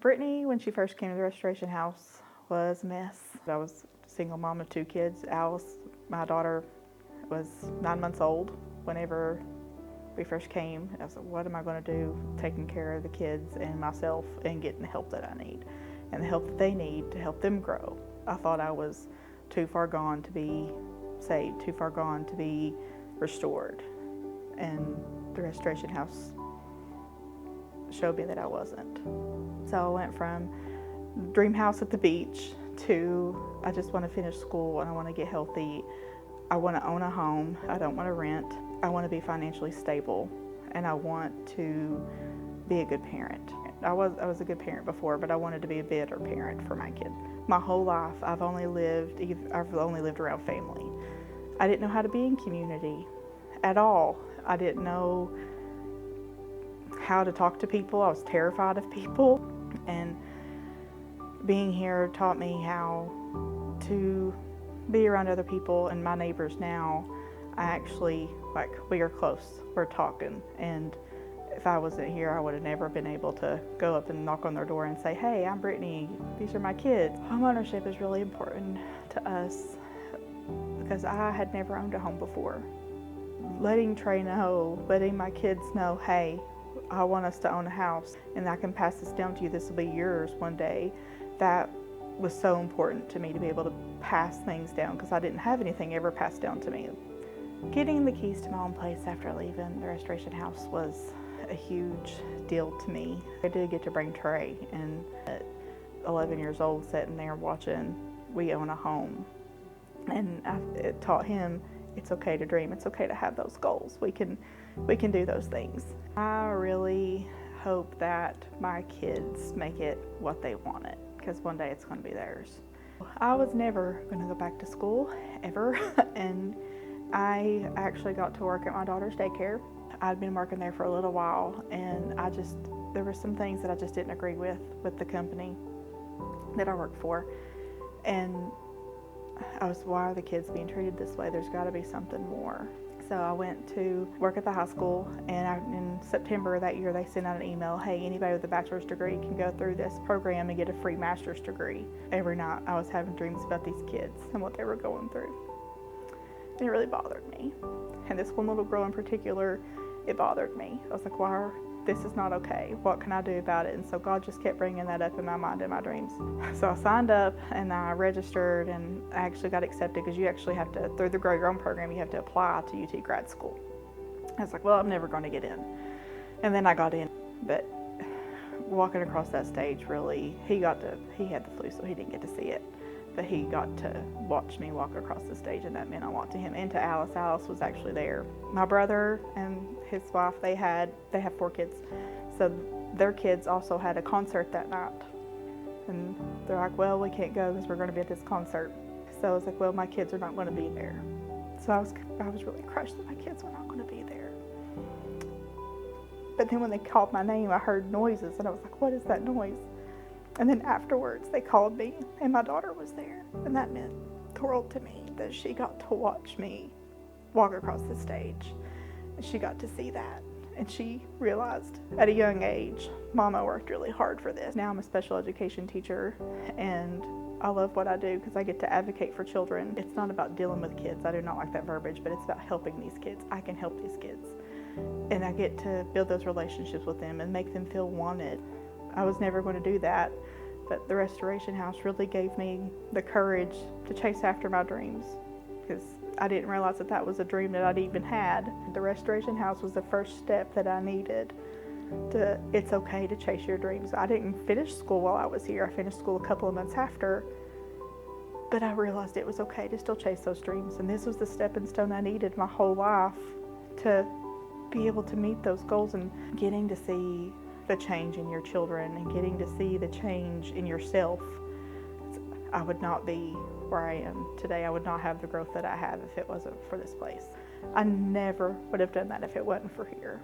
Brittany, when she first came to the restoration house, was a mess. I was a single mom of 2 kids. Alice, my daughter, was 9 months old whenever we first came. I was like, what am I going to do taking care of the kids and myself and getting the help that I need and the help that they need to help them grow? I thought I was too far gone to be saved, too far gone to be restored. And the restoration house showed me that I wasn't. So I went from dream house at the beach to I just want to finish school and I want to get healthy. I want to own a home. I don't want to rent. I want to be financially stable and I want to be a good parent. I was a good parent before, but I wanted to be a better parent for my kid. My whole life I've only lived around family. I didn't know how to be in community at all. I didn't know how to talk to people. I was terrified of people, and being here taught me how to be around other people. And my neighbors now, we are close, we're talking, and if I wasn't here I would have never been able to go up and knock on their door and say, hey, I'm Brittany, these are my kids. Homeownership is really important to us because I had never owned a home before. Letting Trey know, letting my kids know, hey, I want us to own a house and I can pass this down to you, this will be yours one day. That was so important to me, to be able to pass things down, because I didn't have anything ever passed down to me. Getting the keys to my own place after leaving the restoration house was a huge deal to me. I did get to bring Trey, and at 11 years old, sitting there watching we own a home, and it taught him it's okay to dream, it's okay to have those goals. We can do those things. I really hope that my kids make it what they want it, because one day it's going to be theirs. I was never going to go back to school, ever, and I actually got to work at my daughter's daycare. I'd been working there for a little while, and there were some things that I just didn't agree with the company that I worked for, and why are the kids being treated this way? There's got to be something more. So I went to work at the high school, and in September of that year they sent out an email, hey, anybody with a bachelor's degree can go through this program and get a free master's degree. Every night I was having dreams about these kids and what they were going through. And it really bothered me. And this one little girl in particular, it bothered me. I was like, this is not okay. What can I do about it? And so God just kept bringing that up in my mind and my dreams. So I signed up and I registered, and I actually got accepted, because you actually have to, through the Grow Your Own program, you have to apply to UT grad school. I was like, well, I'm never going to get in. And then I got in. But walking across that stage, really, he had the flu, so he didn't get to see it. But he got to watch me walk across the stage, and that meant a lot to him and to Alice. Alice was actually there. My brother and his wife, they have 4 kids. So their kids also had a concert that night. And they're like, well, we can't go because we're going to be at this concert. So I was like, well, my kids are not going to be there. So I was really crushed that my kids were not going to be there. But then when they called my name, I heard noises, and I was like, what is that noise? And then afterwards, they called me, and my daughter was there. And that meant the world to me, that she got to watch me walk across the stage. And she got to see that. And she realized at a young age, Mama worked really hard for this. Now I'm a special education teacher, and I love what I do because I get to advocate for children. It's not about dealing with kids. I do not like that verbiage, but it's about helping these kids. I can help these kids. And I get to build those relationships with them and make them feel wanted. I was never going to do that, but the restoration house really gave me the courage to chase after my dreams, because I didn't realize that was a dream that I'd even had. The restoration house was the first step that I needed it's okay to chase your dreams. I didn't finish school while I was here. I finished school a couple of months after, but I realized it was okay to still chase those dreams, and this was the stepping stone I needed my whole life to be able to meet those goals. And getting to see the change in your children and getting to see the change in yourself, I would not be where I am today. I would not have the growth that I have if it wasn't for this place. I never would have done that if it wasn't for here.